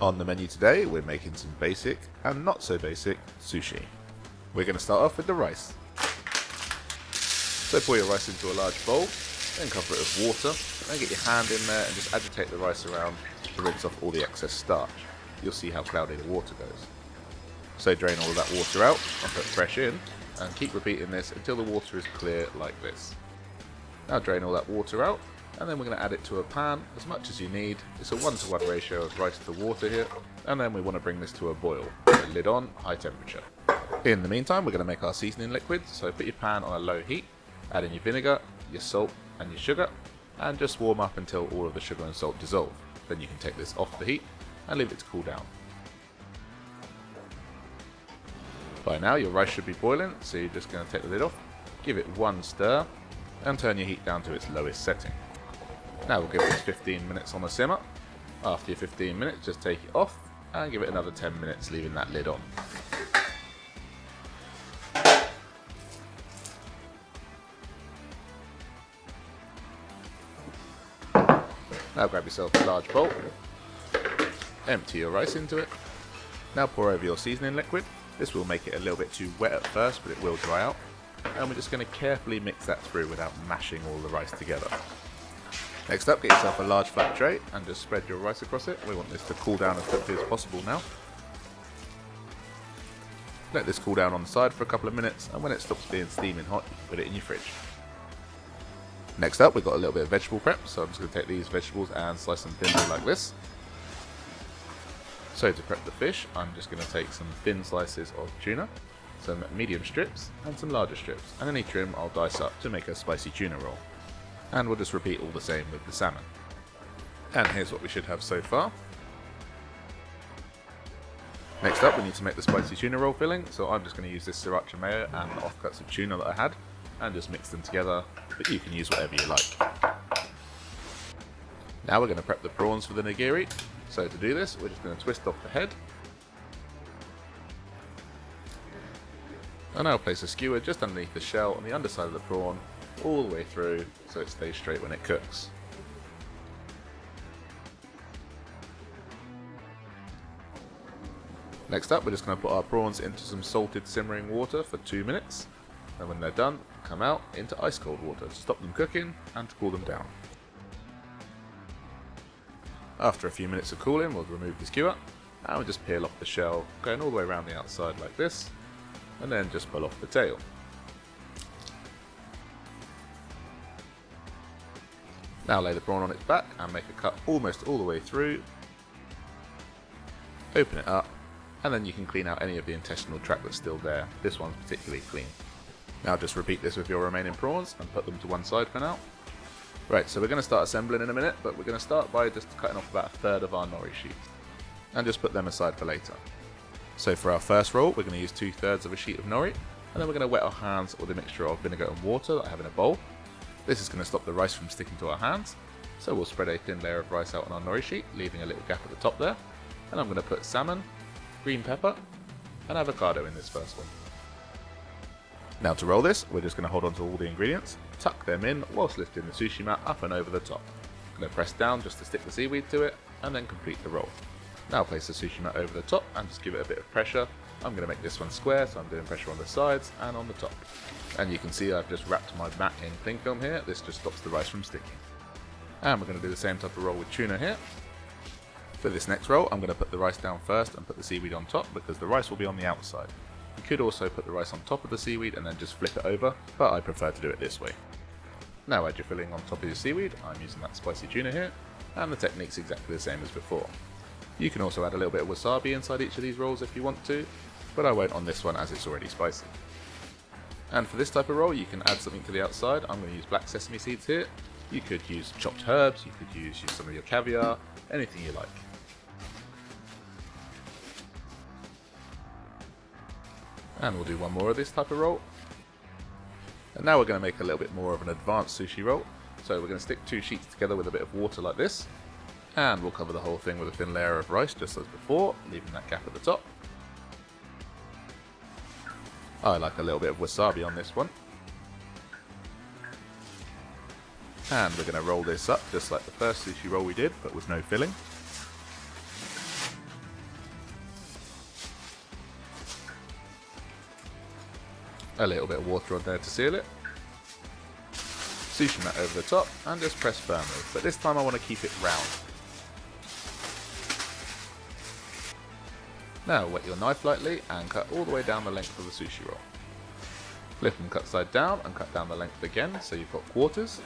On the menu today, we're making some basic and not so basic sushi. We're going to start off with the rice. So pour your rice into a large bowl, then cover it with water, then get your hand in there and just agitate the rice around to rinse off all the excess starch. You'll see how cloudy the water goes. So drain all of that water out and put fresh in, and keep repeating this until the water is clear like this. Now drain all that water out, and then we're going to add it to a pan as much as you need. It's a 1-to-1 ratio of rice to water here, and then we want to bring this to a boil. Put the lid on, high temperature. In the meantime, we're going to make our seasoning liquid, so put your pan on a low heat, add in your vinegar, your salt and your sugar, and just warm up until all of the sugar and salt dissolve. Then you can take this off the heat and leave it to cool down. By now your rice should be boiling, so you're just going to take the lid off, give it one stir, and turn your heat down to its lowest setting. Now we'll give this 15 minutes on the simmer. After your 15 minutes, just take it off and give it another 10 minutes, leaving that lid on. Now grab yourself a large bowl, empty your rice into it. Now pour over your seasoning liquid. This will make it a little bit too wet at first, but it will dry out. And we're just going to carefully mix that through without mashing all the rice together. Next up, get yourself a large flat tray and just spread your rice across it. We want this to cool down as quickly as possible now. Let this cool down on the side for a couple of minutes, and when it stops being steaming hot, you can put it in your fridge. Next up, we've got a little bit of vegetable prep, so I'm just going to take these vegetables and slice them thinly like this. So to prep the fish, I'm just going to take some thin slices of tuna, some medium strips and some larger strips, and any trim I'll dice up to make a spicy tuna roll. And we'll just repeat all the same with the salmon. And here's what we should have so far. Next up, we need to make the spicy tuna roll filling, so I'm just going to use this sriracha mayo and the offcuts of tuna that I had, and just mix them together, but you can use whatever you like. Now we're going to prep the prawns for the nigiri. So to do this, we're just going to twist off the head. And now place a skewer just underneath the shell on the underside of the prawn, all the way through, so it stays straight when it cooks. Next up, we're just going to put our prawns into some salted simmering water for 2 minutes. And when they're done, come out into ice cold water to stop them cooking and to cool them down. After a few minutes of cooling, we'll remove the skewer and we'll just peel off the shell, going all the way around the outside like this, and then just pull off the tail. Now lay the prawn on its back and make a cut almost all the way through. Open it up, and then you can clean out any of the intestinal tract that's still there. This one's particularly clean. Now just repeat this with your remaining prawns and put them to one side for now. Right, so we're going to start assembling in a minute, but we're going to start by just cutting off about a third of our nori sheet and just put them aside for later. So for our first roll, we're going to use 2/3 of a sheet of nori, and then we're going to wet our hands with a mixture of vinegar and water that I have in a bowl. This is going to stop the rice from sticking to our hands, so we'll spread a thin layer of rice out on our nori sheet, leaving a little gap at the top there. And I'm going to put salmon, green pepper, and avocado in this first one. Now to roll this, we're just going to hold on to all the ingredients, tuck them in whilst lifting the sushi mat up and over the top. I'm going to press down just to stick the seaweed to it, and then complete the roll. Now place the sushi mat over the top and just give it a bit of pressure. I'm going to make this one square, so I'm doing pressure on the sides and on the top. And you can see I've just wrapped my mat in cling film here. This just stops the rice from sticking. And we're going to do the same type of roll with tuna here. For this next roll, I'm going to put the rice down first and put the seaweed on top, because the rice will be on the outside. You could also put the rice on top of the seaweed and then just flip it over, but I prefer to do it this way. Now add your filling on top of your seaweed. I'm using that spicy tuna here, and the technique's exactly the same as before. You can also add a little bit of wasabi inside each of these rolls if you want to, but I won't on this one as it's already spicy. And for this type of roll, you can add something to the outside. I'm going to use black sesame seeds here. You could use chopped herbs, you could use some of your caviar, anything you like. And we'll do one more of this type of roll. And now we're going to make a little bit more of an advanced sushi roll. So we're going to stick 2 sheets together with a bit of water like this. And we'll cover the whole thing with a thin layer of rice just as before, leaving that gap at the top. I like a little bit of wasabi on this one. And we're going to roll this up just like the first sushi roll we did, but with no filling. A little bit of water on there to seal it. Sushi mat over the top and just press firmly, but this time I want to keep it round. Now wet your knife lightly and cut all the way down the length of the sushi roll. Flip and cut side down and cut down the length again so you've got quarters.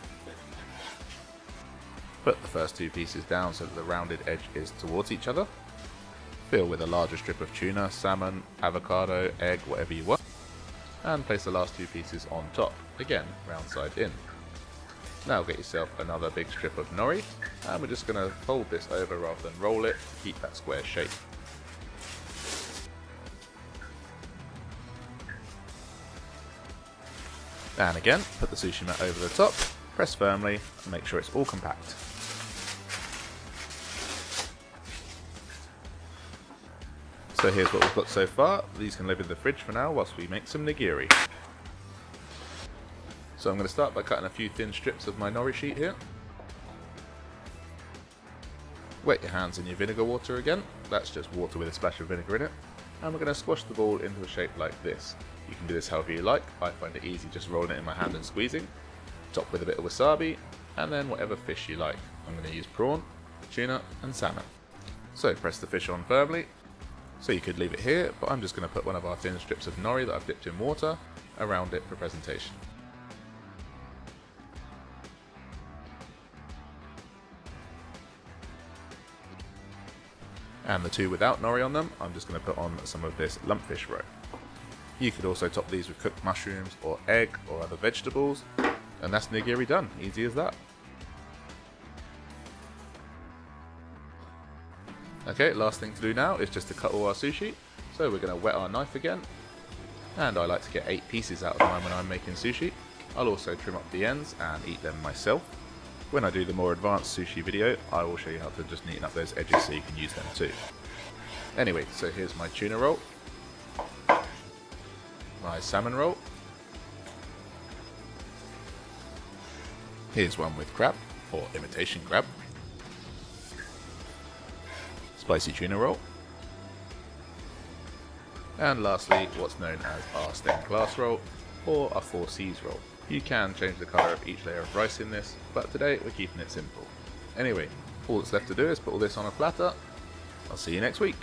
Put the first two pieces down so that the rounded edge is towards each other. Fill with a larger strip of tuna, salmon, avocado, egg, whatever you want. And place the last two pieces on top, again round side in. Now get yourself another big strip of nori, and we're just going to fold this over rather than roll it to keep that square shape. And again, put the sushi mat over the top, press firmly, and make sure it's all compact. So here's what we've got so far. These can live in the fridge for now whilst we make some nigiri. So I'm going to start by cutting a few thin strips of my nori sheet here. Wet your hands in your vinegar water again. That's just water with a splash of vinegar in it. And we're going to squash the ball into a shape like this. You can do this however you like. I find it easy just rolling it in my hand and squeezing. Top with a bit of wasabi, and then whatever fish you like. I'm going to use prawn, tuna and salmon. So press the fish on firmly. So you could leave it here, but I'm just going to put one of our thin strips of nori that I've dipped in water around it for presentation. And the two without nori on them, I'm just going to put on some of this lumpfish roe. You could also top these with cooked mushrooms or egg or other vegetables, and that's nigiri done, easy as that. Okay, last thing to do now is just to cut all our sushi, so we're going to wet our knife again, and I like to get 8 pieces out of mine when I'm making sushi. I'll also trim up the ends and eat them myself. When I do the more advanced sushi video, I will show you how to just neaten up those edges so you can use them too. Anyway, so here's my tuna roll, my salmon roll, here's one with crab, or imitation crab, spicy tuna roll, and lastly what's known as our stained glass roll, or a 4C's roll. You can change the colour of each layer of rice in this, but today we're keeping it simple. Anyway, all that's left to do is put all this on a platter. I'll see you next week.